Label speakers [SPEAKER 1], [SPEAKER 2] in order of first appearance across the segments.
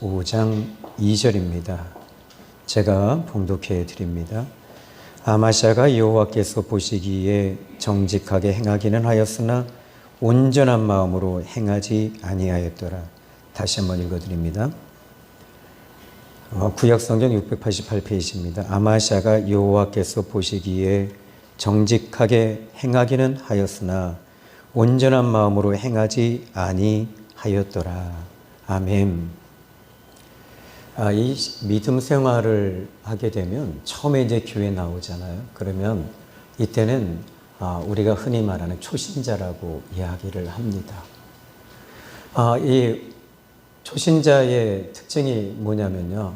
[SPEAKER 1] 25장 2절입니다. 제가 봉독해 드립니다. 아마샤가 여호와께서 보시기에 정직하게 행하기는 하였으나 온전한 마음으로 행하지 아니하였더라. 다시 한번 읽어드립니다. 구약성경 688페이지입니다. 아마샤가 여호와께서 보시기에 정직하게 행하기는 하였으나 온전한 마음으로 행하지 아니하였더라. 아멘. 이 믿음 생활을 하게 되면 처음에 이제 교회 나오잖아요. 그러면 이때는 우리가 흔히 말하는 초신자라고 이야기를 합니다. 이 초신자의 특징이 뭐냐면요.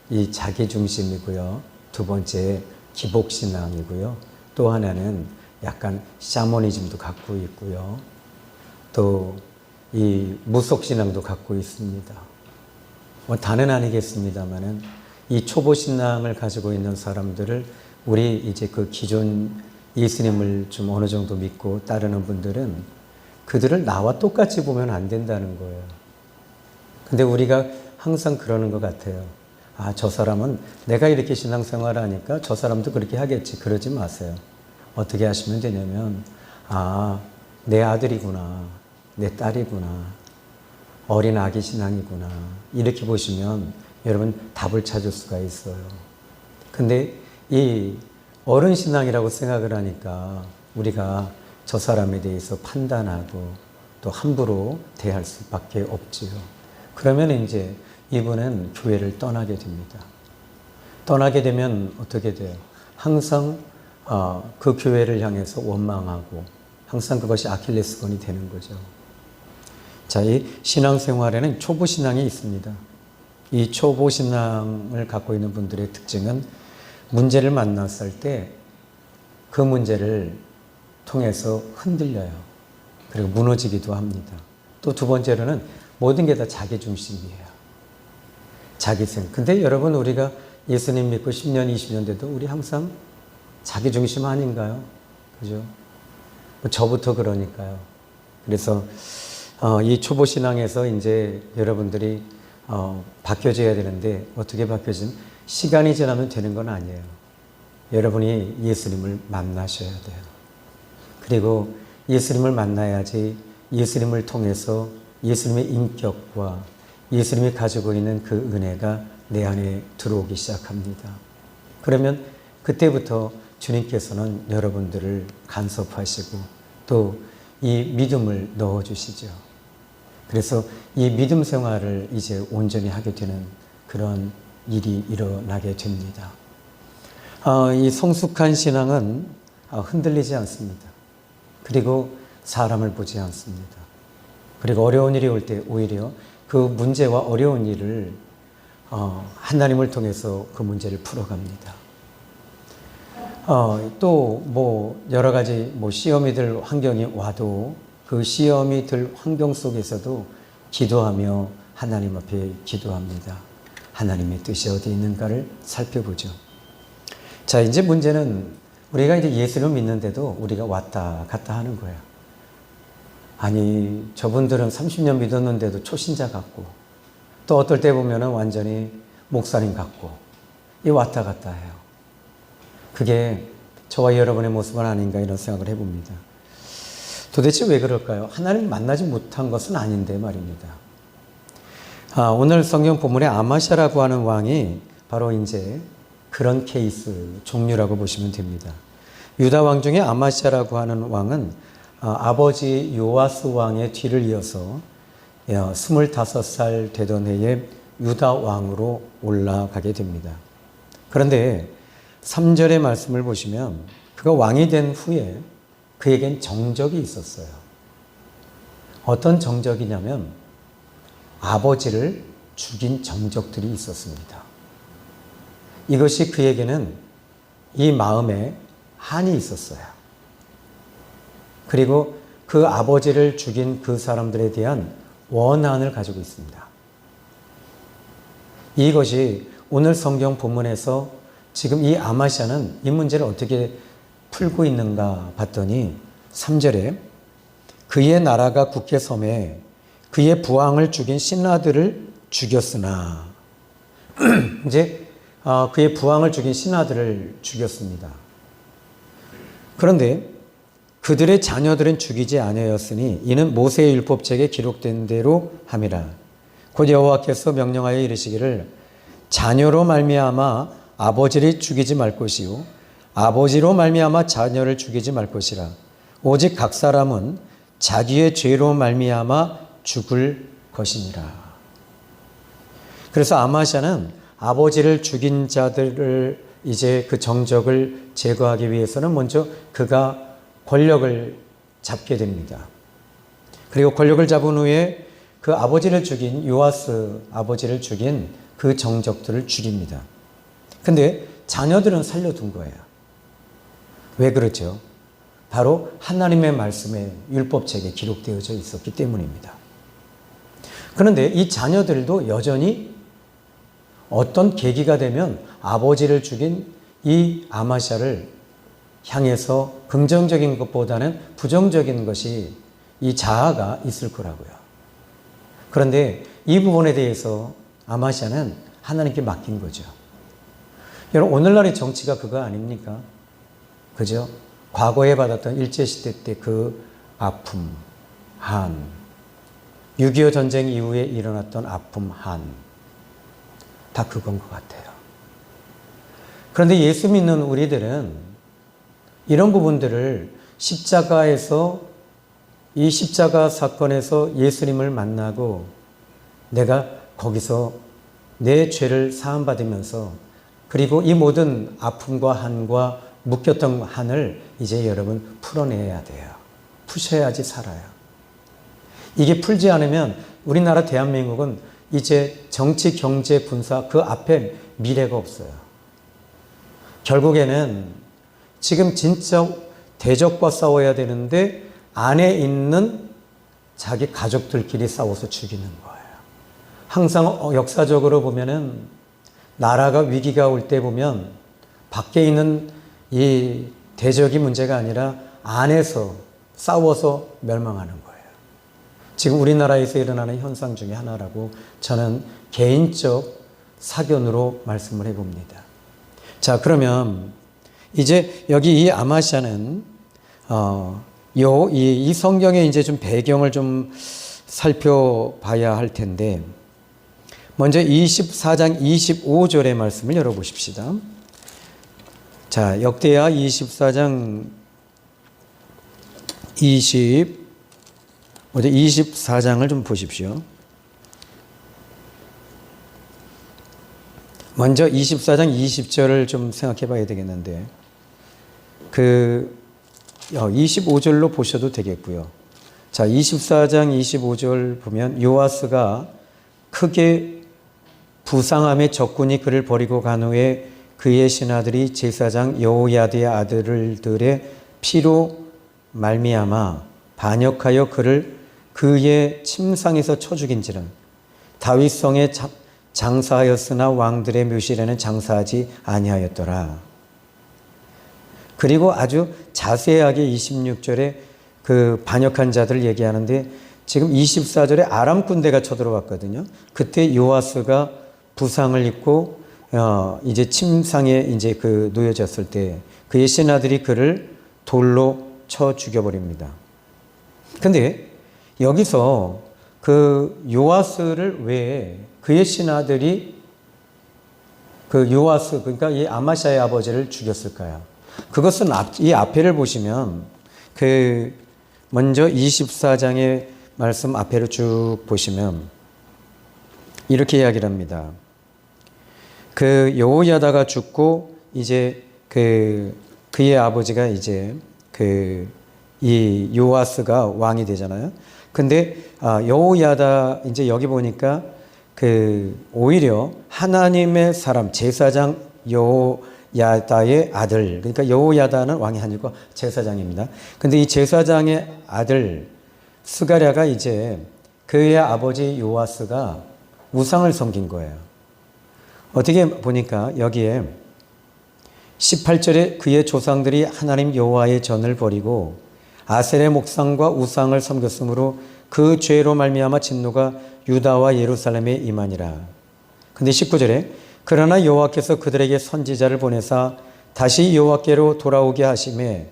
[SPEAKER 1] 이 자기중심이고요. 두 번째 기복신앙이고요. 또 하나는 약간 샤머니즘도 갖고 있고요. 또 이 무속신앙도 갖고 있습니다. 다는 아니겠습니다만은 이 초보신앙을 가지고 있는 사람들을 우리 이제 그 기존 예수님을 좀 어느 정도 믿고 따르는 분들은 그들을 나와 똑같이 보면 안 된다는 거예요. 근데 우리가 항상 그러는 것 같아요. 저 사람은 내가 이렇게 신앙생활을 하니까 저 사람도 그렇게 하겠지. 그러지 마세요. 어떻게 하시면 되냐면 내 아들이구나. 내 딸이구나. 어린 아기 신앙이구나. 이렇게 보시면 여러분 답을 찾을 수가 있어요. 근데 이 어른 신앙이라고 생각을 하니까 우리가 저 사람에 대해서 판단하고 또 함부로 대할 수밖에 없지요. 그러면 이제 이분은 교회를 떠나게 됩니다. 떠나게 되면 어떻게 돼요? 항상 그 교회를 향해서 원망하고 항상 그것이 아킬레스건이 되는 거죠. 자, 이 신앙생활에는 초보신앙이 있습니다. 이 초보신앙을 갖고 있는 분들의 특징은 문제를 만났을 때 그 문제를 통해서 흔들려요. 그리고 무너지기도 합니다. 또 두 번째로는 모든 게 다 자기중심이에요. 자기생. 근데 여러분 우리가 예수님 믿고 10년, 20년 돼도 우리 항상 자기중심 아닌가요? 그죠? 저부터 그러니까요. 그래서 이 초보신앙에서 이제 여러분들이 바뀌어져야 되는데 어떻게 바뀌어지면 시간이 지나면 되는 건 아니에요. 여러분이 예수님을 만나셔야 돼요. 그리고 예수님을 만나야지 예수님을 통해서 예수님의 인격과 예수님이 가지고 있는 그 은혜가 내 안에 들어오기 시작합니다. 그러면 그때부터 주님께서는 여러분들을 간섭하시고 또 이 믿음을 넣어주시죠. 그래서 이 믿음 생활을 이제 온전히 하게 되는 그런 일이 일어나게 됩니다. 이 성숙한 신앙은 흔들리지 않습니다. 그리고 사람을 보지 않습니다. 그리고 어려운 일이 올 때 오히려 그 문제와 어려운 일을 하나님을 통해서 그 문제를 풀어갑니다. 또 여러 가지 시험이 들 환경이 와도 그 시험이 들 환경 속에서도 기도하며 하나님 앞에 기도합니다. 하나님의 뜻이 어디 있는가를 살펴보죠. 자, 이제 문제는 우리가 이제 예수를 믿는데도 우리가 왔다 갔다 하는 거예요. 아니, 저분들은 30년 믿었는데도 초신자 같고, 또 어떨 때 보면은 완전히 목사님 같고, 이 왔다 갔다 해요. 그게 저와 여러분의 모습은 아닌가 이런 생각을 해봅니다. 도대체 왜 그럴까요? 하나님 만나지 못한 것은 아닌데 말입니다. 오늘 성경 본문에 아마샤라고 하는 왕이 바로 이제 그런 케이스 종류라고 보시면 됩니다. 유다 왕 중에 아마샤라고 하는 왕은 아버지 요아스 왕의 뒤를 이어서 25살 되던 해에 유다 왕으로 올라가게 됩니다. 그런데 3절의 말씀을 보시면 그가 왕이 된 후에 그에겐 정적이 있었어요. 어떤 정적이냐면 아버지를 죽인 정적들이 있었습니다. 이것이 그에게는 이 마음에 한이 있었어요. 그리고 그 아버지를 죽인 그 사람들에 대한 원한을 가지고 있습니다. 이것이 오늘 성경 본문에서 지금 이 아마샤는 이 문제를 어떻게 풀고 있는가 봤더니 3절에 그의 나라가 굳게 섬에 그의 부왕을 죽인 신하들을 죽였으나 이제 그의 부왕을 죽인 신하들을 죽였습니다. 그런데 그들의 자녀들은 죽이지 아니하였으니 이는 모세의 율법책에 기록된 대로 함이라. 곧 여호와께서 명령하여 이르시기를 자녀로 말미암아 아버지를 죽이지 말 것이요 아버지로 말미암아 자녀를 죽이지 말 것이라. 오직 각 사람은 자기의 죄로 말미암아 죽을 것이니라. 그래서 아마샤는 아버지를 죽인 자들을 이제 그 정적을 제거하기 위해서는 먼저 그가 권력을 잡게 됩니다. 그리고 권력을 잡은 후에 그 아버지를 죽인 요아스 아버지를 죽인 그 정적들을 죽입니다. 근데 자녀들은 살려둔 거예요. 왜 그렇죠? 바로 하나님의 말씀에 율법책에 기록되어져 있었기 때문입니다. 그런데 이 자녀들도 여전히 어떤 계기가 되면 아버지를 죽인 이 아마샤를 향해서 긍정적인 것보다는 부정적인 것이 이 자아가 있을 거라고요. 그런데 이 부분에 대해서 아마샤는 하나님께 맡긴 거죠. 여러분, 오늘날의 정치가 그거 아닙니까? 그죠? 과거에 받았던 일제시대 때 그 아픔, 한, 6.25 전쟁 이후에 일어났던 아픔, 한, 다 그건 것 같아요. 그런데 예수 믿는 우리들은 이런 부분들을 십자가에서, 이 십자가 사건에서 예수님을 만나고 내가 거기서 내 죄를 사함받으면서 그리고 이 모든 아픔과 한과 묶였던 한을 이제 여러분 풀어내야 돼요. 푸셔야지 살아요. 이게 풀지 않으면 우리나라 대한민국은 이제 정치, 경제, 군사 그 앞에 미래가 없어요. 결국에는 지금 진짜 대적과 싸워야 되는데 안에 있는 자기 가족들끼리 싸워서 죽이는 거예요. 항상 역사적으로 보면은 나라가 위기가 올 때 보면 밖에 있는 이 대적이 문제가 아니라 안에서 싸워서 멸망하는 거예요. 지금 우리나라에서 일어나는 현상 중에 하나라고 저는 개인적 사견으로 말씀을 해봅니다. 자, 그러면 이제 여기 이 아마샤는 이 성경의 이제 좀 배경을 좀 살펴봐야 할 텐데, 먼저 24장 25절의 말씀을 열어보십시다. 자, 역대하 24장 24장을 좀 보십시오. 먼저 24장 20절을 좀 생각해 봐야 되겠는데, 25절로 보셔도 되겠고요. 자, 24장 25절 보면 요아스가 크게 부상함에 적군이 그를 버리고 간 후에 그의 신하들이 제사장 여호야다의 아들들의 피로 말미암아 반역하여 그를 그의 침상에서 쳐 죽인지는 다윗성에 장사하였으나 왕들의 묘실에는 장사하지 아니하였더라. 그리고 아주 자세하게 26절에 그 반역한 자들을 얘기하는데, 지금 24절에 아람 군대가 쳐들어왔거든요. 그때 요아스가 부상을 입고 이제 침상에 이제 그 놓여졌을 때 그의 신하들이 그를 돌로 쳐 죽여버립니다. 근데 여기서 그 요아스를 왜 그의 신하들이 그 요아스, 그러니까 이 아마샤의 아버지를 죽였을까요? 그것은 이 앞에를 보시면 먼저 24장의 말씀 앞에를 쭉 보시면 이렇게 이야기를 합니다. 그 여호야다가 죽고 이제 그의 아버지가 이제 이 요아스가 왕이 되잖아요. 근데 여호야다 이제 여기 보니까 오히려 하나님의 사람 제사장 여호야다의 아들, 그러니까 여호야다는 왕이 아니고 제사장입니다. 근데 이 제사장의 아들 스가랴가 이제 그의 아버지 요아스가 우상을 섬긴 거예요. 어떻게 보니까 여기에 18절에 그의 조상들이 하나님 여호와의 전을 버리고 아셀의 목상과 우상을 섬겼으므로 그 죄로 말미암아 진노가 유다와 예루살렘에 임하니라. 근데 19절에 그러나 여호와께서 그들에게 선지자를 보내사 다시 여호와께로 돌아오게 하심에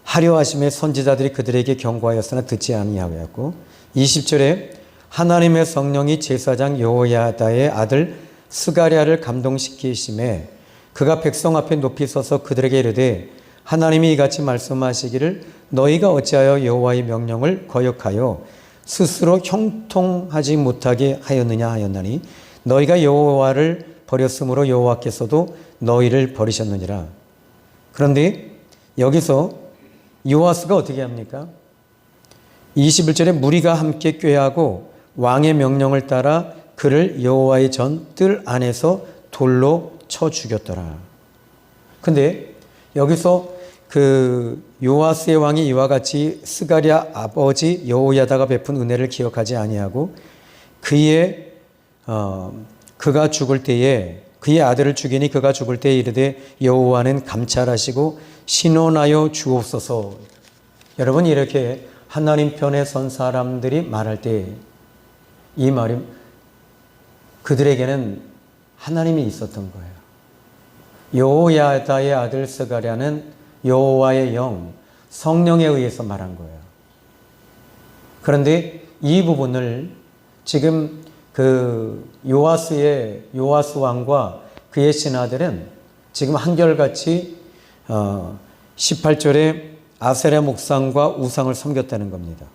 [SPEAKER 1] 하려 하심에 선지자들이 그들에게 경고하였으나 듣지 아니하였고 20절에 하나님의 성령이 제사장 여호야다의 아들 스가랴를 감동시키심에 그가 백성 앞에 높이 서서 그들에게 이르되 하나님이 이같이 말씀하시기를 너희가 어찌하여 여호와의 명령을 거역하여 스스로 형통하지 못하게 하였느냐 하였나니 너희가 여호와를 버렸으므로 여호와께서도 너희를 버리셨느니라. 그런데 여기서 요아스가 어떻게 합니까? 21절에 무리가 함께 꾀하고 왕의 명령을 따라 그를 여호와의 전 뜰 안에서 돌로 쳐 죽였더라. 근데 여기서 그 요아스의 왕이 이와 같이 스가랴 아버지 여호야다가 베푼 은혜를 기억하지 아니하고 그가 죽을 때에 그의 아들을 죽이니 그가 죽을 때에 이르되 여호와는 감찰하시고 신원하여 주옵소서. 여러분 이렇게 하나님 편에 선 사람들이 말할 때 이 말이 그들에게는 하나님이 있었던 거예요. 여호야다의 아들 스가랴는 여호와의 영, 성령에 의해서 말한 거예요. 그런데 이 부분을 지금 그 요아스 왕과 그의 신하들은 지금 한결같이 18절에 아세라 목상과 우상을 섬겼다는 겁니다.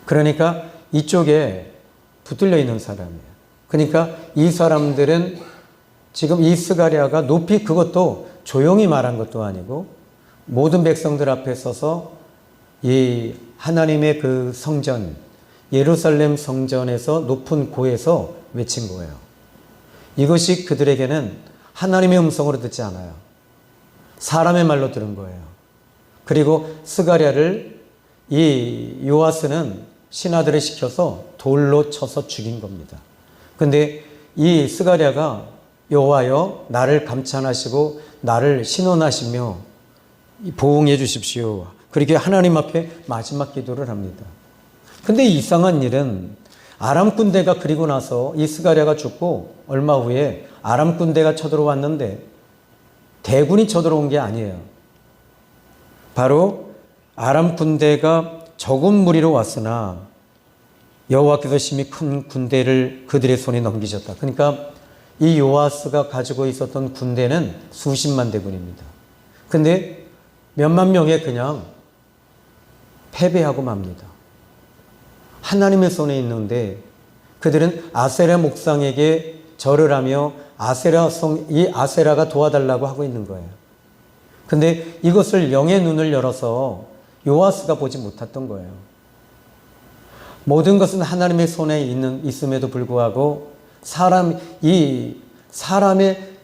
[SPEAKER 1] 그러니까 이쪽에 붙들려 있는 사람이에요. 그러니까 이 사람들은 지금 이 스가랴가 높이 그것도 조용히 말한 것도 아니고 모든 백성들 앞에 서서 이 하나님의 그 성전 예루살렘 성전에서 높은 고에서 외친 거예요. 이것이 그들에게는 하나님의 음성으로 듣지 않아요. 사람의 말로 들은 거예요. 그리고 스가랴를 이 요아스는 신하들을 시켜서 돌로 쳐서 죽인 겁니다. 근데 이 스가랴가 여호와여 나를 감찰하시고 나를 신원하시며 보응해 주십시오. 그렇게 하나님 앞에 마지막 기도를 합니다. 근데 이상한 일은 아람 군대가 그리고 나서 이 스가랴가 죽고 얼마 후에 아람 군대가 쳐들어왔는데 대군이 쳐들어온 게 아니에요. 바로 아람 군대가 적은 무리로 왔으나 여호와께서 심히 큰 군대를 그들의 손에 넘기셨다. 그러니까 이 요아스가 가지고 있었던 군대는 수십만 대군입니다. 근데 몇만 명에 그냥 패배하고 맙니다. 하나님의 손에 있는데 그들은 아세라 목상에게 절을 하며 이 아세라가 도와달라고 하고 있는 거예요. 근데 이것을 영의 눈을 열어서 요아스가 보지 못했던 거예요. 모든 것은 하나님의 손에 있음에도 불구하고 사람의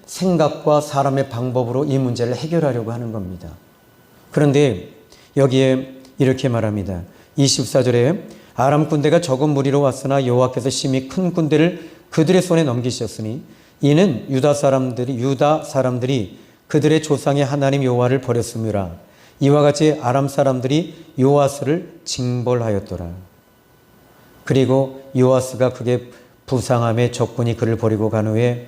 [SPEAKER 1] 생각과 사람의 방법으로 이 문제를 해결하려고 하는 겁니다. 그런데 여기에 이렇게 말합니다. 24절에 아람 군대가 적은 무리로 왔으나 여호와께서 심히 큰 군대를 그들의 손에 넘기셨으니 이는 유다 사람들이 그들의 조상의 하나님 여호와를 버렸음이라. 이와 같이 아람 사람들이 요아스를 징벌하였더라. 그리고 요아스가 그의 부상함에 적군이 그를 버리고 간 후에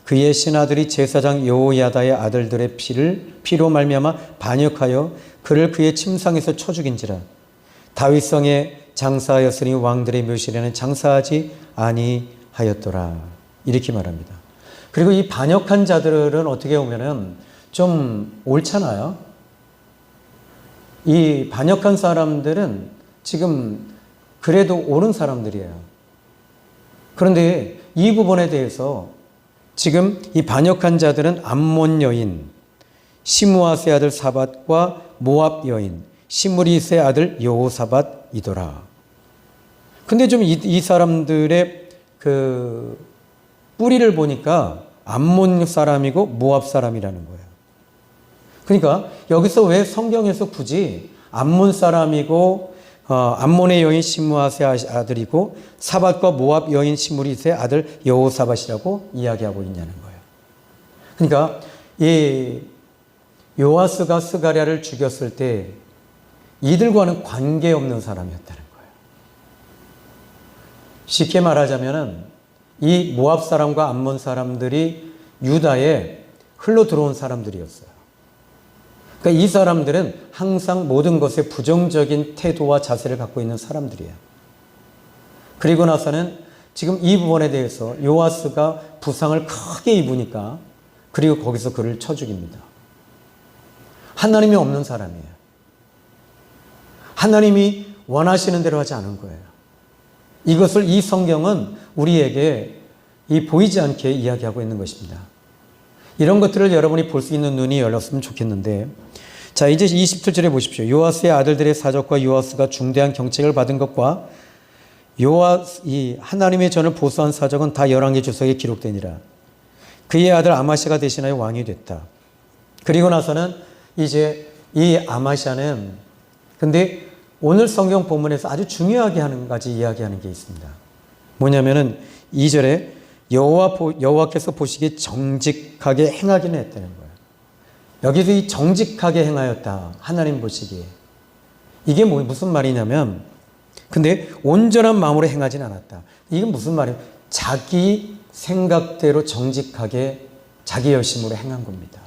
[SPEAKER 1] 그의 신하들이 제사장 여호야다의 아들들의 피로 말미암아 반역하여 그를 그의 침상에서 쳐 죽인지라. 다윗성에 장사하였으니 왕들의 묘실에는 장사하지 아니하였더라. 이렇게 말합니다. 그리고 이 반역한 자들은 어떻게 보면은 좀 옳잖아요. 이 반역한 사람들은 지금 그래도 옳은 사람들이에요. 그런데 이 부분에 대해서 지금 이 반역한 자들은 암몬 여인 시므아스의 아들 사밧과 모압 여인 시므리스의 아들 여호사밧이더라. 근데 좀 이 사람들의 그 뿌리를 보니까 암몬 사람이고 모압 사람이라는 거예요. 그러니까 여기서 왜 성경에서 굳이 암몬 사람이고 암몬의 여인 시므아스의 아들이고 사밧과 모압 여인 시므리스의 아들 여호사밧이라고 이야기하고 있냐는 거예요. 그러니까 이 요아스가 스가랴를 죽였을 때 이들과는 관계없는 사람이었다는 거예요. 쉽게 말하자면은 이 모압 사람과 암몬 사람들이 유다에 흘러 들어온 사람들이었어요. 그러니까 이 사람들은 항상 모든 것에 부정적인 태도와 자세를 갖고 있는 사람들이에요. 그리고 나서는 지금 이 부분에 대해서 요아스가 부상을 크게 입으니까 그리고 거기서 그를 쳐 죽입니다. 하나님이 없는 사람이에요. 하나님이 원하시는 대로 하지 않은 거예요. 이것을 이 성경은 우리에게 이 보이지 않게 이야기하고 있는 것입니다. 이런 것들을 여러분이 볼 수 있는 눈이 열렸으면 좋겠는데, 자, 이제 27절에 보십시오. 요아스의 아들들의 사적과 요아스가 중대한 경책을 받은 것과 이 하나님의 전을 보수한 사적은 다 열왕기 주석에 기록되니라. 그의 아들 아마시아가 대신하여 왕이 됐다. 그리고 나서는 이제 이 아마시아는, 근데 오늘 성경 본문에서 아주 중요하게 하는 가지 이야기하는 게 있습니다. 뭐냐면은 2절에 여호와께서 보시기에 정직하게 행하기는 했다는 거예요. 여기서 이 정직하게 행하였다. 하나님 보시기에. 이게 무슨 말이냐면, 근데 온전한 마음으로 행하진 않았다. 이건 무슨 말이에요? 자기 생각대로 정직하게 자기 열심으로 행한 겁니다.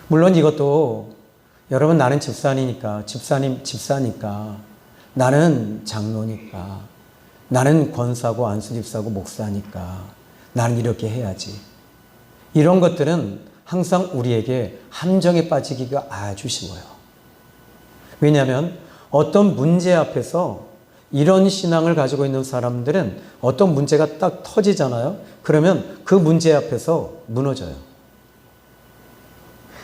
[SPEAKER 1] 물론 이것도 여러분, 나는 집사니까, 집사니까, 나는 장로니까, 나는 권사고 안수집사고 목사니까 나는 이렇게 해야지. 이런 것들은 항상 우리에게 함정에 빠지기가 아주 쉬워요. 왜냐하면 어떤 문제 앞에서 이런 신앙을 가지고 있는 사람들은 어떤 문제가 딱 터지잖아요. 그러면 그 문제 앞에서 무너져요.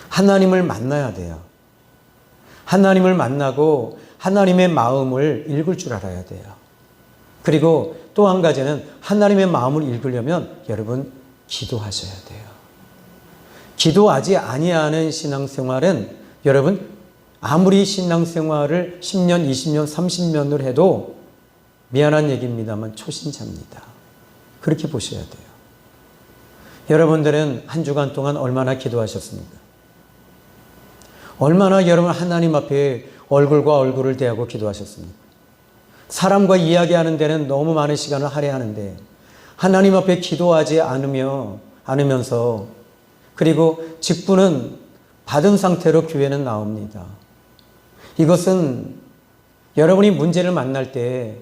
[SPEAKER 1] 하나님을 만나야 돼요. 하나님을 만나고 하나님의 마음을 읽을 줄 알아야 돼요. 그리고 또 한 가지는 하나님의 마음을 읽으려면 여러분 기도하셔야 돼요. 기도하지 아니하는 신앙생활은 여러분 아무리 신앙생활을 10년, 20년, 30년을 해도 미안한 얘기입니다만 초신자입니다. 그렇게 보셔야 돼요. 여러분들은 한 주간 동안 얼마나 기도하셨습니까? 얼마나 여러분 하나님 앞에 얼굴과 얼굴을 대하고 기도하셨습니까? 사람과 이야기하는 데는 너무 많은 시간을 할애하는데 하나님 앞에 기도하지 않으면서 그리고 직분은 받은 상태로 교회는 나옵니다. 이것은 여러분이 문제를 만날 때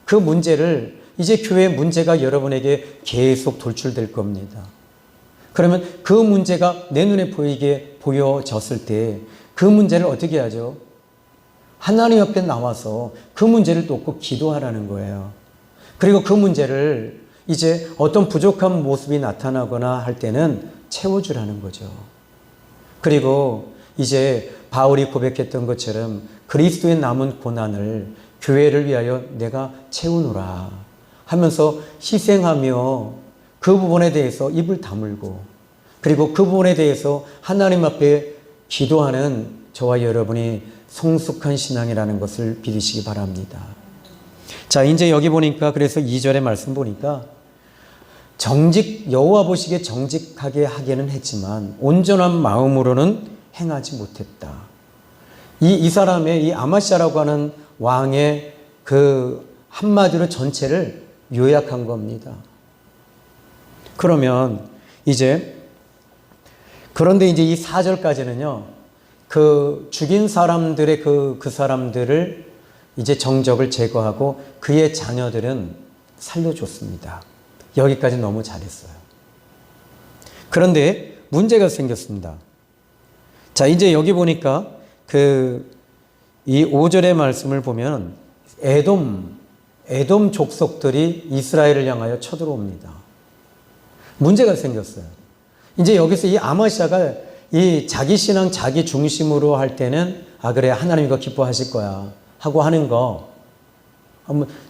[SPEAKER 1] 그 문제를 이제 교회 문제가 여러분에게 계속 돌출될 겁니다. 그러면 그 문제가 내 눈에 보여졌을 때 그 문제를 어떻게 하죠? 하나님 앞에 나와서 그 문제를 놓고 기도하라는 거예요. 그리고 그 문제를 이제 어떤 부족한 모습이 나타나거나 할 때는 채워주라는 거죠. 그리고 이제 바울이 고백했던 것처럼 그리스도의 남은 고난을 교회를 위하여 내가 채우노라 하면서 희생하며 그 부분에 대해서 입을 다물고 그리고 그 부분에 대해서 하나님 앞에 기도하는 저와 여러분이 성숙한 신앙이라는 것을 믿으시기 바랍니다. 자, 이제 여기 보니까 그래서 2절의 말씀 보니까 여호와 보시기에 정직하게 하기는 했지만 온전한 마음으로는 행하지 못했다. 이 사람의 이 아마시아라고 하는 왕의 그 한마디로 전체를 요약한 겁니다. 그러면 그런데 이제 이 4절까지는요, 그 죽인 사람들의 그 사람들을 이제 정적을 제거하고 그의 자녀들은 살려줬습니다. 여기까지 너무 잘했어요. 그런데 문제가 생겼습니다. 자, 이제 여기 보니까 이 5절의 말씀을 보면 에돔 족속들이 이스라엘을 향하여 쳐들어옵니다. 문제가 생겼어요. 이제 여기서 이 아마시아가 이 자기 신앙, 자기 중심으로 할 때는 그래, 하나님 이거 기뻐하실 거야 하고 하는 거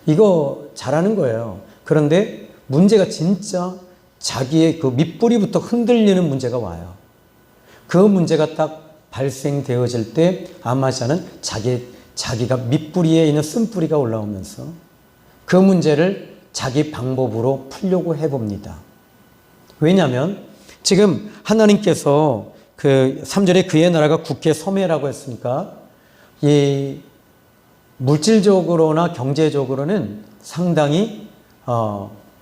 [SPEAKER 1] 이거 잘하는 거예요. 그런데 문제가 진짜 자기의 그 밑뿌리부터 흔들리는 문제가 와요. 그 문제가 딱 발생되어질 때 아마시아는 자기가 밑뿌리에 있는 쓴뿌리가 올라오면서 그 문제를 자기 방법으로 풀려고 해봅니다. 왜냐하면 지금 하나님께서 그 3절에 그의 나라가 국회 섬해라고 했으니까 이 물질적으로나 경제적으로는 상당히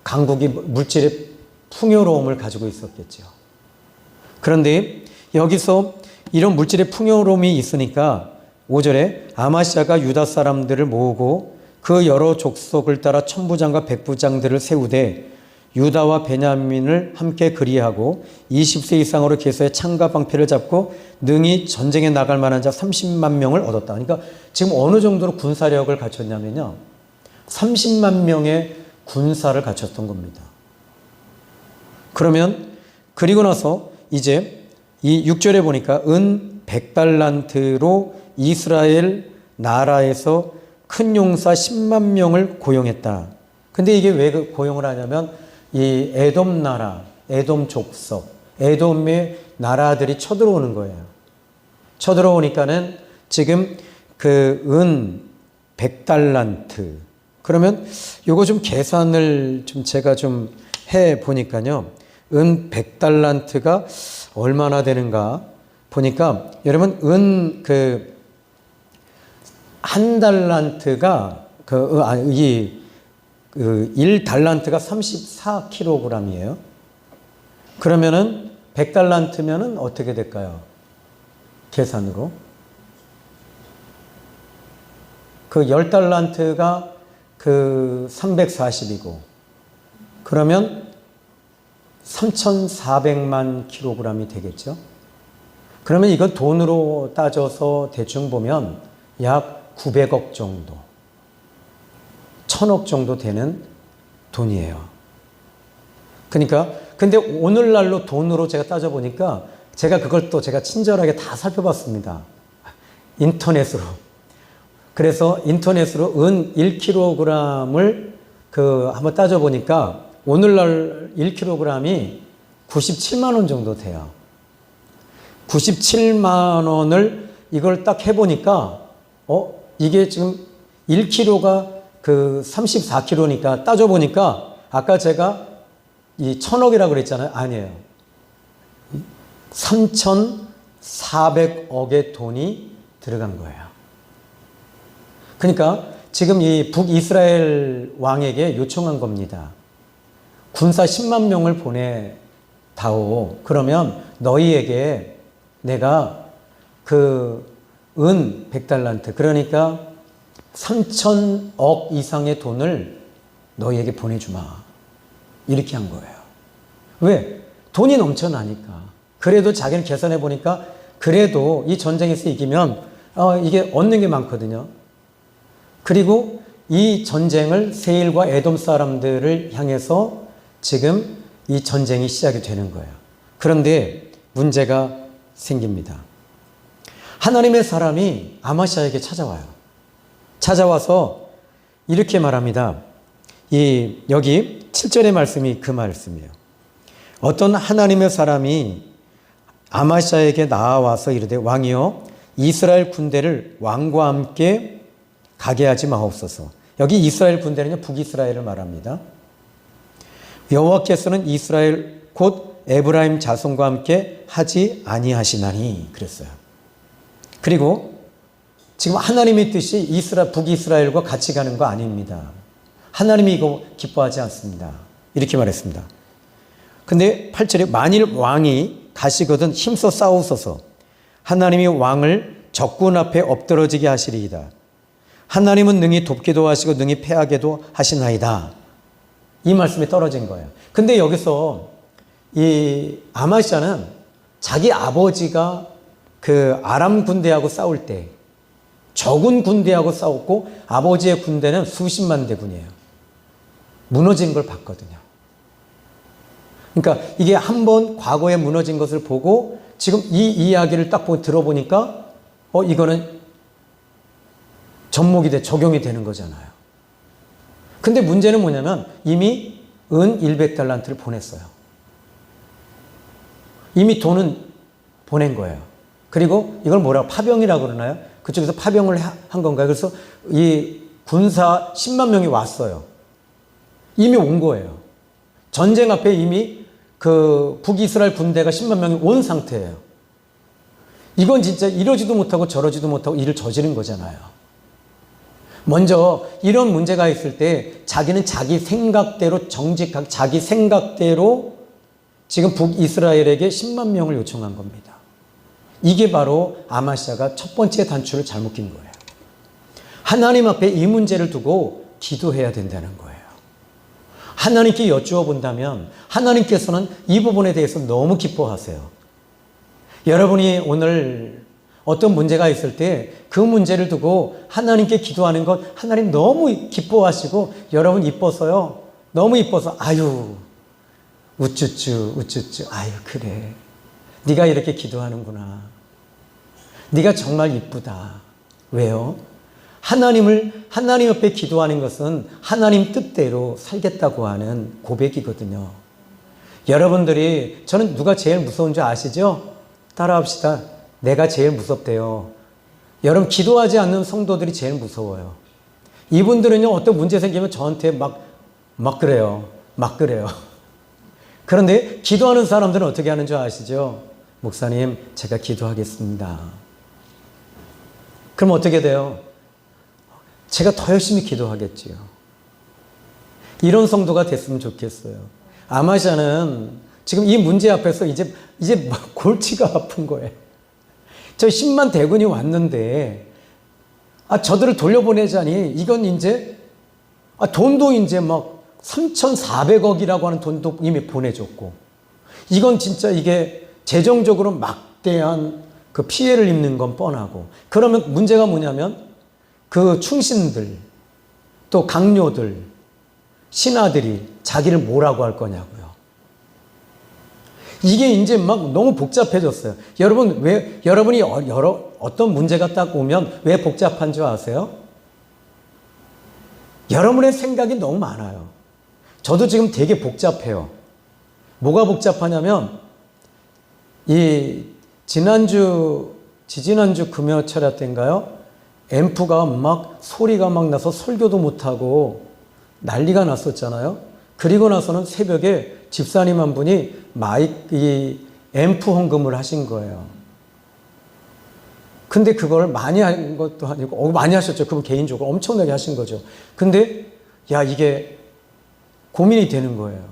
[SPEAKER 1] 강국이 물질의 풍요로움을 가지고 있었겠죠. 그런데 여기서 이런 물질의 풍요로움이 있으니까 5절에 아마시아가 유다 사람들을 모으고 그 여러 족속을 따라 천부장과 백부장들을 세우되 유다와 베냐민을 함께 그리하고 20세 이상으로 계수해 창과 방패를 잡고 능히 전쟁에 나갈 만한 자 30만 명을 얻었다. 그러니까 지금 어느 정도로 군사력을 갖췄냐면요. 30만 명의 군사를 갖췄던 겁니다. 그러면 그리고 나서 이제 이 6절에 보니까 은 100달란트로 이스라엘 나라에서 큰 용사 10만 명을 고용했다. 근데 이게 왜 고용을 하냐면 이 에돔 나라, 에돔 족속, 에돔의 나라들이 쳐들어오는 거예요. 쳐들어오니까는 지금 그 은 100달란트. 그러면 요거 좀 계산을 좀 제가 좀 해 보니까요. 은 100달란트가 얼마나 되는가 보니까 여러분 은 그 한 달란트가 그 1달란트가 34kg이에요. 그러면은 100달란트면은 어떻게 될까요? 계산으로. 그 10달란트가 그 340이고 그러면 3,400만 kg이 되겠죠. 그러면 이건 돈으로 따져서 대충 보면 약 900억 정도, 1,000억 정도 되는 돈이에요. 그러니까 근데 오늘날로 돈으로 제가 따져보니까 제가 그걸 또 제가 친절하게 다 살펴봤습니다. 인터넷으로. 그래서 인터넷으로 은 1kg을 한번 따져보니까 오늘날 1kg이 97만 원 정도 돼요. 97만 원을 이걸 딱 해보니까 이게 지금 1kg가 그 34kg니까 따져보니까 아까 제가 이 1,000억이라고 그랬잖아요. 아니에요. 3,400억의 돈이 들어간 거예요. 그러니까 지금 이 북이스라엘 왕에게 요청한 겁니다. 군사 10만 명을 보내다오. 그러면 너희에게 내가 그 은 100달란트 그러니까 3,000억 이상의 돈을 너희에게 보내주마. 이렇게 한 거예요. 왜? 돈이 넘쳐나니까. 그래도 자기는 계산해 보니까 그래도 이 전쟁에서 이기면 이게 얻는 게 많거든요. 그리고 이 전쟁을 세일과 에돔 사람들을 향해서 지금 이 전쟁이 시작이 되는 거예요. 그런데 문제가 생깁니다. 하나님의 사람이 아마시아에게 찾아와요. 찾아와서 이렇게 말합니다. 여기 7절의 말씀이 그 말씀이에요. 어떤 하나님의 사람이 아마시아에게 나와서 이르되 왕이여 이스라엘 군대를 왕과 함께 가게 하지 마옵소서. 여기 이스라엘 군대는요 북이스라엘을 말합니다. 여호와께서는 이스라엘 곧 에브라임 자손과 함께 하지 아니하시나니 그랬어요. 그리고 지금 하나님의 뜻이 북이스라엘과 같이 가는 거 아닙니다. 하나님이 이거 기뻐하지 않습니다. 이렇게 말했습니다. 근데 8절에 만일 왕이 가시거든 힘써 싸우소서. 하나님이 왕을 적군 앞에 엎드러지게 하시리이다. 하나님은 능히 돕기도 하시고 능히 패하게도 하시나이다. 이 말씀이 떨어진 거예요. 근데 여기서 이 아마시아는 자기 아버지가 그 아람 군대하고 싸울 때 적은 군대하고 싸웠고 아버지의 군대는 수십만 대군이에요. 무너진 걸 봤거든요. 그러니까 이게 한번 과거에 무너진 것을 보고 지금 이 이야기를 딱 들어보니까 이거는 접목이 적용이 되는 거잖아요. 근데 문제는 뭐냐면 이미 은 100달란트를 보냈어요. 이미 돈은 보낸 거예요. 그리고 이걸 뭐라고 파병이라고 그러나요? 그쪽에서 파병을 한 건가요? 그래서 이 군사 10만 명이 왔어요. 이미 온 거예요. 전쟁 앞에 이미 그 북이스라엘 군대가 10만 명이 온 상태예요. 이건 진짜 이러지도 못하고 저러지도 못하고 일을 저지른 거잖아요. 먼저 이런 문제가 있을 때 자기는 자기 생각대로 정직하게 자기 생각대로 지금 북이스라엘에게 10만 명을 요청한 겁니다. 이게 바로 아마시아가 첫 번째 단추를 잘못 낀 거예요. 하나님 앞에 이 문제를 두고 기도해야 된다는 거예요. 하나님께 여쭈어 본다면 하나님께서는 이 부분에 대해서 너무 기뻐하세요. 여러분이 오늘 어떤 문제가 있을 때 그 문제를 두고 하나님께 기도하는 것 하나님 너무 기뻐하시고 여러분 이뻐서요. 너무 이뻐서 아유 우쭈쭈 아유 그래. 네가 이렇게 기도하는구나. 네가 정말 이쁘다. 왜요? 하나님 옆에 기도하는 것은 하나님 뜻대로 살겠다고 하는 고백이거든요. 여러분들이 저는 누가 제일 무서운 줄 아시죠? 따라합시다. 내가 제일 무섭대요. 여러분 기도하지 않는 성도들이 제일 무서워요. 이분들은요 어떤 문제 생기면 저한테 막 그래요. 그런데 기도하는 사람들은 어떻게 하는 줄 아시죠? 목사님 제가 기도하겠습니다. 그럼 어떻게 돼요? 제가 더 열심히 기도하겠지요. 이런 성도가 됐으면 좋겠어요. 아마시아는 지금 이 문제 앞에서 이제 막 골치가 아픈 거예요. 저 10만 대군이 왔는데 저들을 돌려보내자니 이건 이제 돈도 이제 막 3,400억이라고 하는 돈도 이미 보내줬고 이건 진짜 이게 재정적으로 막대한 그 피해를 입는 건 뻔하고 그러면 문제가 뭐냐면 그 충신들 또 강요들 신하들이 자기를 뭐라고 할 거냐고요. 이게 이제 막 너무 복잡해졌어요. 여러분이 어떤 문제가 딱 오면 왜 복잡한 줄 아세요? 여러분의 생각이 너무 많아요. 저도 지금 되게 복잡해요. 뭐가 복잡하냐면 지지난주 금요철야 때인가요? 앰프가 막 소리가 막 나서 설교도 못하고 난리가 났었잖아요. 그리고 나서는 새벽에 집사님 한 분이 앰프 헌금을 하신 거예요. 근데 그걸 많이 한 것도 아니고, 많이 하셨죠. 그분 개인적으로 엄청나게 하신 거죠. 근데, 이게 고민이 되는 거예요.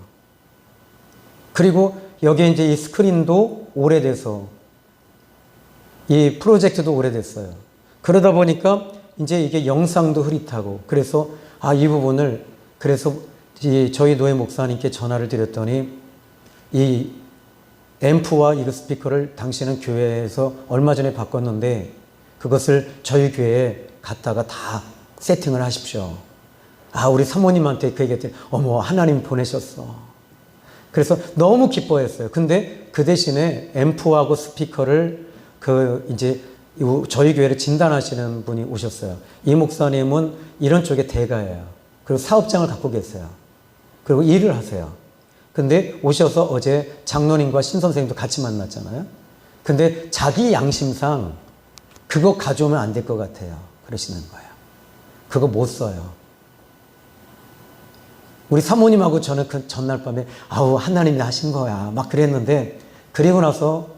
[SPEAKER 1] 그리고 여기에 이제 이 스크린도 오래돼서, 이 프로젝트도 오래됐어요. 그러다 보니까 이제 이게 영상도 흐릿하고, 그래서, 이 부분을, 그래서 저희 노예 목사님께 전화를 드렸더니, 이 앰프와 이 스피커를 당신은 교회에서 얼마 전에 바꿨는데 그것을 저희 교회에 갖다가 다 세팅을 하십시오. 우리 사모님한테 그 얘기했더니 어머 하나님 보내셨어. 그래서 너무 기뻐했어요. 근데 그 대신에 앰프하고 스피커를 이제 저희 교회를 진단하시는 분이 오셨어요. 이 목사님은 이런 쪽의 대가예요. 그리고 사업장을 갖고 계세요. 그리고 일을 하세요. 근데 오셔서 어제 장로님과 신선생님도 같이 만났잖아요. 근데 자기 양심상 그거 가져오면 안 될 것 같아요. 그러시는 거예요. 그거 못 써요. 우리 사모님하고 저는 그 전날 밤에 하나님이 하신 거야 막 그랬는데 그리고 나서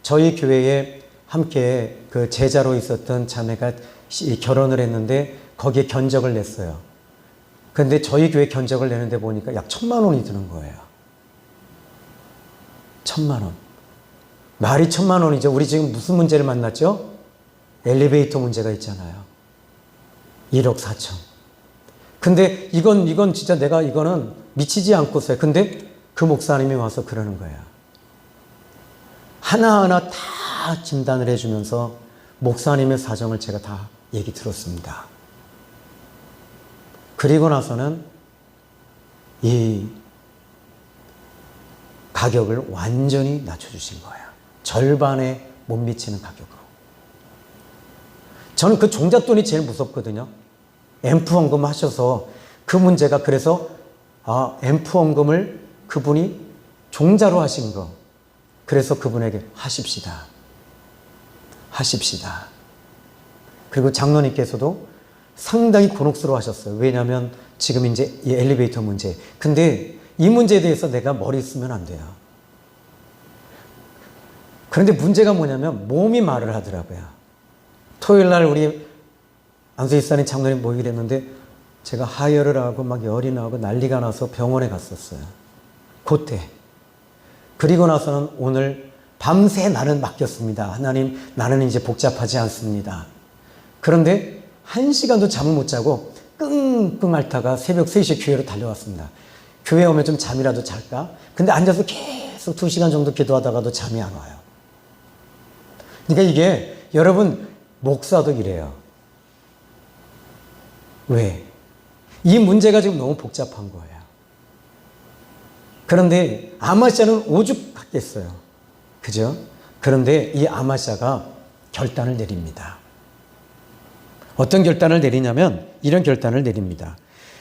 [SPEAKER 1] 저희 교회에 함께 그 제자로 있었던 자매가 결혼을 했는데 거기에 견적을 냈어요. 근데 저희 교회 견적을 내는데 보니까 약 1,000만 원이 드는 거예요. 1,000만 원. 말이 1,000만 원이죠. 우리 지금 무슨 문제를 만났죠? 엘리베이터 문제가 있잖아요. 1억 4천. 근데 이건 진짜 이거는 미치지 않고서요. 근데 그 목사님이 와서 그러는 거예요. 하나하나 다 진단을 해주면서 목사님의 사정을 제가 다 얘기 들었습니다. 그리고 나서는 이 가격을 완전히 낮춰주신 거예요. 절반에 못 미치는 가격으로. 저는 그 종잣돈이 제일 무섭거든요. 앰프 헌금 하셔서 그 문제가 그래서 앰프 헌금을 그분이 종자로 하신 거. 그래서 그분에게 하십시다. 그리고 장로님께서도 상당히 곤혹스러워 하셨어요. 왜냐하면 지금 이제 이 엘리베이터 문제. 근데 이 문제에 대해서 내가 머리 쓰면 안 돼요. 그런데 문제가 뭐냐면 몸이 말을 하더라고요. 토요일 날 우리 안수집사님 장로님 모이기로 했는데 제가 하혈을 하고 막 열이 나고 난리가 나서 병원에 갔었어요. 그때. 그리고 나서는 오늘 밤새 나는 맡겼습니다. 하나님, 나는 이제 복잡하지 않습니다. 그런데 1시간도 잠을 못 자고 끙끙 앓다가 새벽 3시에 교회로 달려왔습니다. 교회 오면 좀 잠이라도 잘까? 근데 앉아서 계속 2시간 정도 기도하다가도 잠이 안 와요. 그러니까 이게 여러분 목사도 이래요. 왜? 이 문제가 지금 너무 복잡한 거예요. 그런데 아마샤는 오죽하겠어요. 그죠? 그런데 이 아마샤가 결단을 내립니다. 어떤 결단을 내리냐면 이런 결단을 내립니다.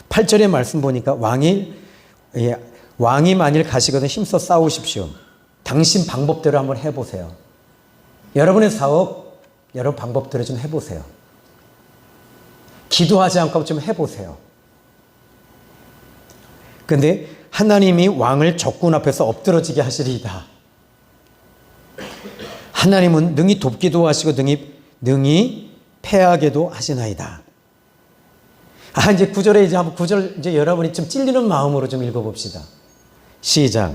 [SPEAKER 1] 8절의 말씀 보니까 왕이 만일 가시거든 힘써 싸우십시오. 당신 방법대로 한번 해보세요. 여러분의 사업, 여러분 방법대로 좀 해보세요. 기도하지 않고 좀 해보세요. 근데 하나님이 왕을 적군 앞에서 엎드러지게 하시리이다. 하나님은 능히 돕기도 하시고 능히 패하게도 하시나이다. 이제 9절에 이제 한번 9절 이제 여러분이 좀 찔리는 마음으로 좀 읽어봅시다. 시작.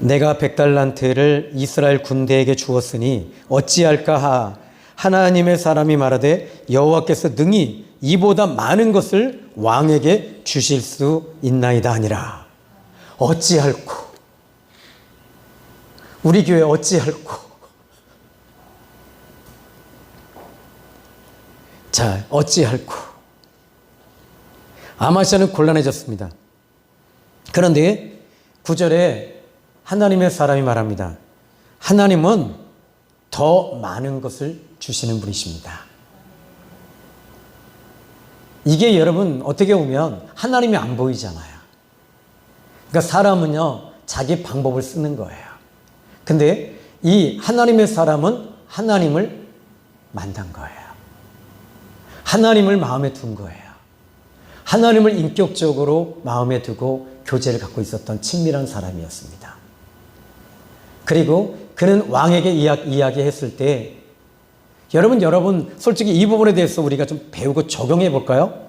[SPEAKER 1] 내가 100달란트를 이스라엘 군대에게 주었으니 어찌할까 하나님의 사람이 말하되 여호와께서 능히 이보다 많은 것을 왕에게 주실 수 있나이다 하니라. 어찌할꼬. 우리 교회 어찌할꼬. 자, 어찌할꼬. 아마샤는 곤란해졌습니다. 그런데 9절에 하나님의 사람이 말합니다. 하나님은 더 많은 것을 주시는 분이십니다. 이게 여러분 어떻게 보면 하나님이 안 보이잖아요. 그러니까 사람은요 자기 방법을 쓰는 거예요. 근데 이 하나님의 사람은 하나님을 만난 거예요. 하나님을 마음에 둔 거예요. 하나님을 인격적으로 마음에 두고 교제를 갖고 있었던 친밀한 사람이었습니다. 그리고 그는 왕에게 이야기했을 때 여러분 솔직히 이 부분에 대해서 우리가 좀 배우고 적용해 볼까요?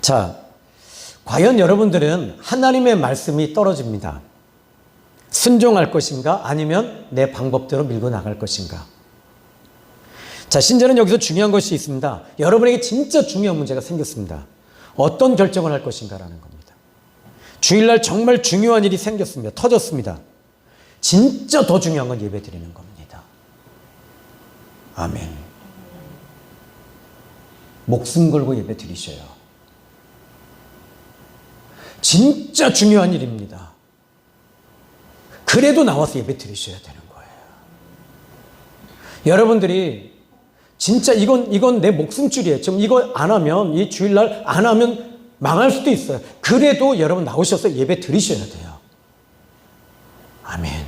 [SPEAKER 1] 자, 과연 여러분들은 하나님의 말씀이 떨어집니다. 순종할 것인가 아니면 내 방법대로 밀고 나갈 것인가? 자, 신자는 여기서 중요한 것이 있습니다. 여러분에게 진짜 중요한 문제가 생겼습니다. 어떤 결정을 할 것인가라는 겁니다. 주일날 정말 중요한 일이 생겼습니다. 터졌습니다. 진짜 더 중요한 건 예배 드리는 겁니다. 아멘. 목숨 걸고 예배 드리셔요. 진짜 중요한 일입니다. 그래도 나와서 예배 드리셔야 되는 거예요. 여러분들이 진짜 이건 내 목숨줄이에요. 지금 이거 안 하면, 이 주일날 안 하면 망할 수도 있어요. 그래도 여러분 나오셔서 예배 드리셔야 돼요. 아멘.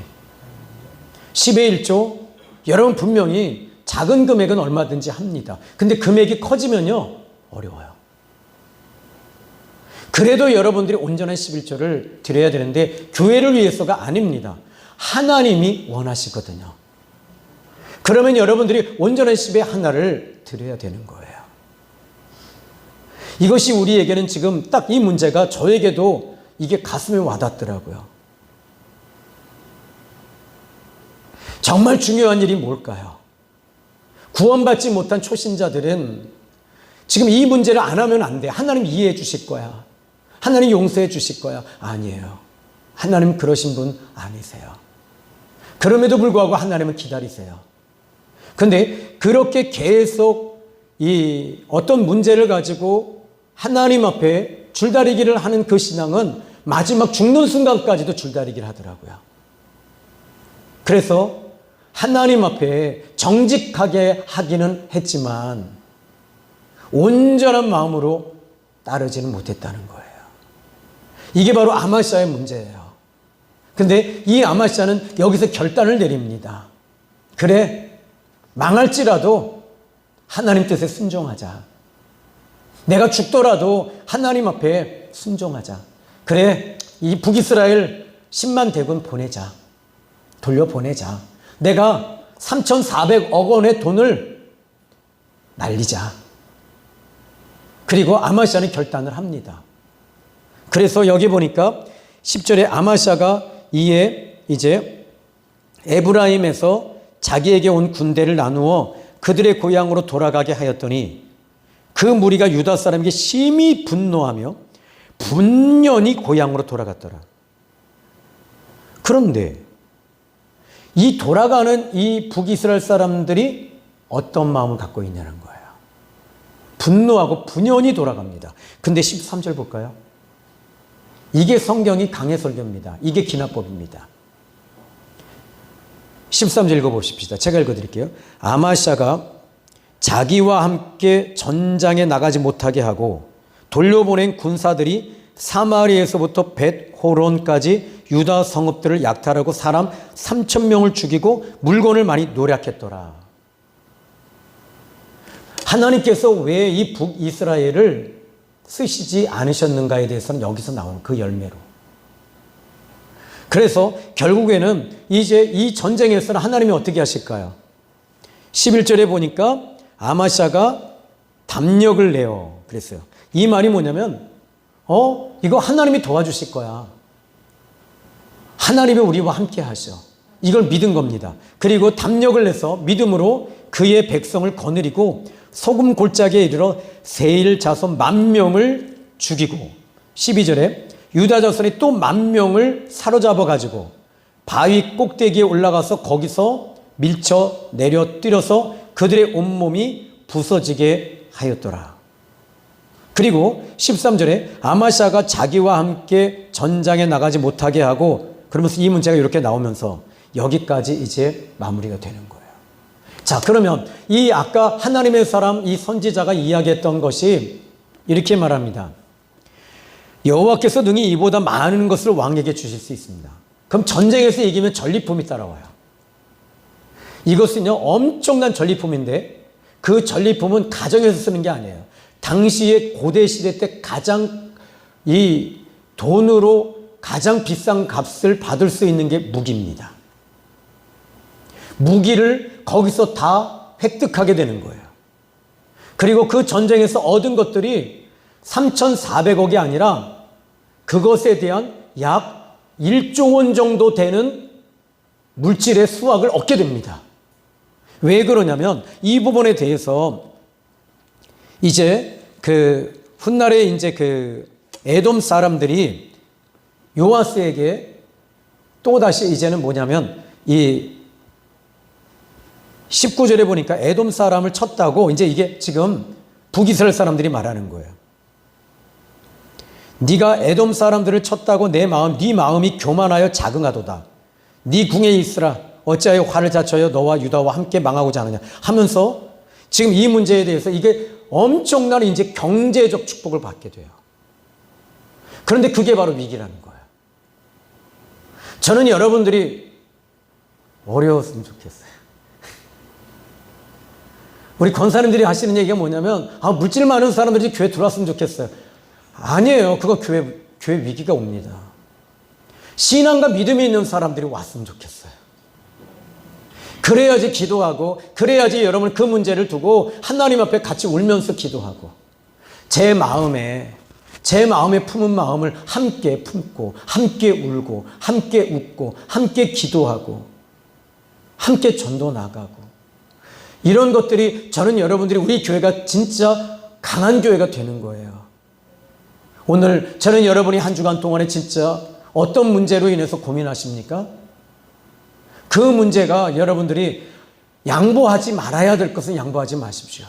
[SPEAKER 1] 10의 1조, 여러분 분명히 작은 금액은 얼마든지 합니다. 근데 금액이 커지면요, 어려워요. 그래도 여러분들이 온전한 11조를 드려야 되는데, 교회를 위해서가 아닙니다. 하나님이 원하시거든요. 그러면 여러분들이 온전한 10의 하나를 드려야 되는 거예요. 이것이 우리에게는 지금 딱 이 문제가 저에게도 이게 가슴에 와닿더라고요. 정말 중요한 일이 뭘까요? 구원받지 못한 초신자들은 지금 이 문제를 안 하면 안 돼. 하나님 이해해 주실 거야. 하나님 용서해 주실 거야. 아니에요. 하나님 그러신 분 아니세요. 그럼에도 불구하고 하나님은 기다리세요. 근데 그렇게 계속 이 어떤 문제를 가지고 하나님 앞에 줄다리기를 하는 그 신앙은 마지막 죽는 순간까지도 줄다리기를 하더라고요. 그래서 하나님 앞에 정직하게 하기는 했지만 온전한 마음으로 따르지는 못했다는 거예요. 이게 바로 아마샤의 문제예요. 근데 이 아마샤는 여기서 결단을 내립니다. 그래, 망할지라도 하나님 뜻에 순종하자. 내가 죽더라도 하나님 앞에 순종하자. 그래, 이 북이스라엘 10만 대군 보내자. 돌려보내자. 내가 3,400억 원의 돈을 날리자. 그리고 아마시아는 결단을 합니다. 그래서 여기 보니까 10절에 아마시아가 이에 이제 에브라임에서 자기에게 온 군대를 나누어 그들의 고향으로 돌아가게 하였더니 그 무리가 유다 사람에게 심히 분노하며 분연히 고향으로 돌아갔더라. 그런데 이 돌아가는 이 북이스라엘 사람들이 어떤 마음을 갖고 있냐는 거예요. 분노하고 분연히 돌아갑니다. 근데 13절 볼까요? 이게 성경이 강해 설교입니다. 이게 기납법입니다. 13절 읽어보십시다. 제가 읽어드릴게요. 아마시아가 자기와 함께 전장에 나가지 못하게 하고 돌려보낸 군사들이 사마리에서부터 벳호론까지 유다 성읍들을 약탈하고 사람 3,000명을 죽이고 물건을 많이 노략했더라. 하나님께서 왜 이 북이스라엘을 쓰시지 않으셨는가에 대해서는 여기서 나오는 그 열매로. 그래서 결국에는 이제 이 전쟁에서는 하나님이 어떻게 하실까요? 11절에 보니까 아마시아가 담력을 내어 그랬어요. 이 말이 뭐냐면 이거 하나님이 도와주실 거야. 하나님이 우리와 함께 하셔. 이걸 믿은 겁니다. 그리고 담력을 내서 믿음으로 그의 백성을 거느리고 소금 골짜기에 이르러 세일 자손 10,000명을 죽이고 12절에 유다 자손이 또 10,000명을 사로잡아 가지고 바위 꼭대기에 올라가서 거기서 밀쳐 내려뜨려서 그들의 온몸이 부서지게 하였더라. 그리고 13절에 아마시아가 자기와 함께 전장에 나가지 못하게 하고 그러면서 이 문제가 이렇게 나오면서 여기까지 이제 마무리가 되는 거예요. 자, 그러면 이 아까 하나님의 사람 이 선지자가 이야기했던 것이 이렇게 말합니다. 여호와께서 능히 이보다 많은 것을 왕에게 주실 수 있습니다. 그럼 전쟁에서 이기면 전리품이 따라와요. 이것은요 엄청난 전리품인데 그 전리품은 가정에서 쓰는 게 아니에요. 당시의 고대 시대 때 가장 이 돈으로 가장 비싼 값을 받을 수 있는 게 무기입니다. 무기를 거기서 다 획득하게 되는 거예요. 그리고 그 전쟁에서 얻은 것들이 3,400억이 아니라 그것에 대한 약 1조 원 정도 되는 물질의 수확을 얻게 됩니다. 왜 그러냐면 이 부분에 대해서 이제 그 훗날에 이제 그 에돔 사람들이 요아스에게 또다시 이제는 뭐냐면 이 19절에 보니까 에돔 사람을 쳤다고 이제 이게 지금 북이스라엘 사람들이 말하는 거예요. 네가 에돔 사람들을 쳤다고 네 마음이 교만하여 자긍하도다. 네 궁에 있으라. 어찌하여 화를 자초하여 너와 유다와 함께 망하고자 하느냐 하면서 지금 이 문제에 대해서 이게 엄청난 이제 경제적 축복을 받게 돼요. 그런데 그게 바로 위기라는 거예요. 저는 여러분들이 어려웠으면 좋겠어요. 우리 권사님들이 하시는 얘기가 뭐냐면 물질 많은 사람들이 교회 들어왔으면 좋겠어요. 아니에요. 그거 교회 위기가 옵니다. 신앙과 믿음이 있는 사람들이 왔으면 좋겠어요. 그래야지 기도하고 그래야지 여러분 그 문제를 두고 하나님 앞에 같이 울면서 기도하고 제 마음에 품은 마음을 함께 품고 함께 울고 함께 웃고 함께 기도하고 함께 전도 나가고 이런 것들이 저는 여러분들이 우리 교회가 진짜 강한 교회가 되는 거예요. 오늘 저는 여러분이 한 주간 동안에 진짜 어떤 문제로 인해서 고민하십니까? 그 문제가 여러분들이 양보하지 말아야 될 것은 양보하지 마십시오.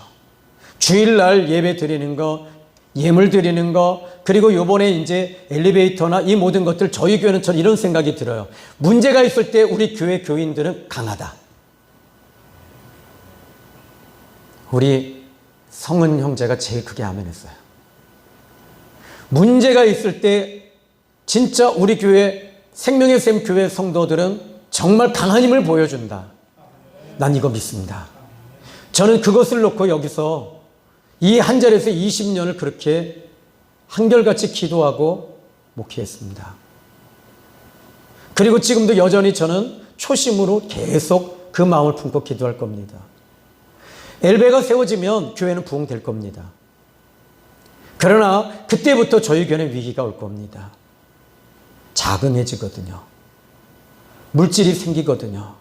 [SPEAKER 1] 주일날 예배 드리는 거, 예물 드리는 거, 그리고 요번에 이제 엘리베이터나 이 모든 것들 저희 교회는 전 이런 생각이 들어요. 문제가 있을 때 우리 교회 교인들은 강하다. 우리 성은 형제가 제일 크게 아멘했어요. 문제가 있을 때 진짜 우리 교회 생명의 샘 교회 성도들은 정말 강한 힘을 보여준다. 난 이거 믿습니다. 저는 그것을 놓고 여기서 이 한 자리에서 20년을 그렇게 한결같이 기도하고 목회했습니다. 그리고 지금도 여전히 저는 초심으로 계속 그 마음을 품고 기도할 겁니다. 엘베가 세워지면 교회는 부흥될 겁니다. 그러나 그때부터 저희 교회는 위기가 올 겁니다. 자금해지거든요. 물질이 생기거든요.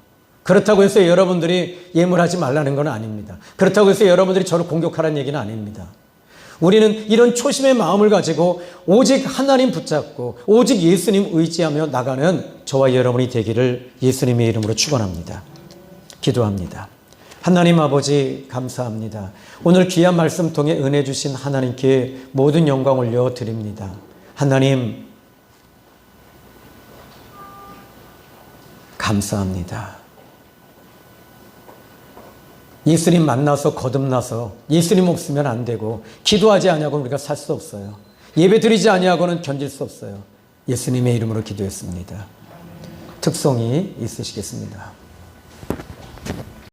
[SPEAKER 1] 그렇다고 해서 여러분들이 예물하지 말라는 건 아닙니다. 그렇다고 해서 여러분들이 저를 공격하라는 얘기는 아닙니다. 우리는 이런 초심의 마음을 가지고 오직 하나님 붙잡고 오직 예수님 의지하며 나가는 저와 여러분이 되기를 예수님의 이름으로 축원합니다. 기도합니다. 하나님 아버지 감사합니다. 오늘 귀한 말씀 통해 은혜 주신 하나님께 모든 영광 올려드립니다. 하나님 감사합니다. 예수님 만나서 거듭나서 예수님 없으면 안 되고 기도하지 아니하고는 우리가 살 수 없어요. 예배 드리지 아니하고는 견딜 수 없어요. 예수님의 이름으로 기도했습니다. 특송이 있으시겠습니다.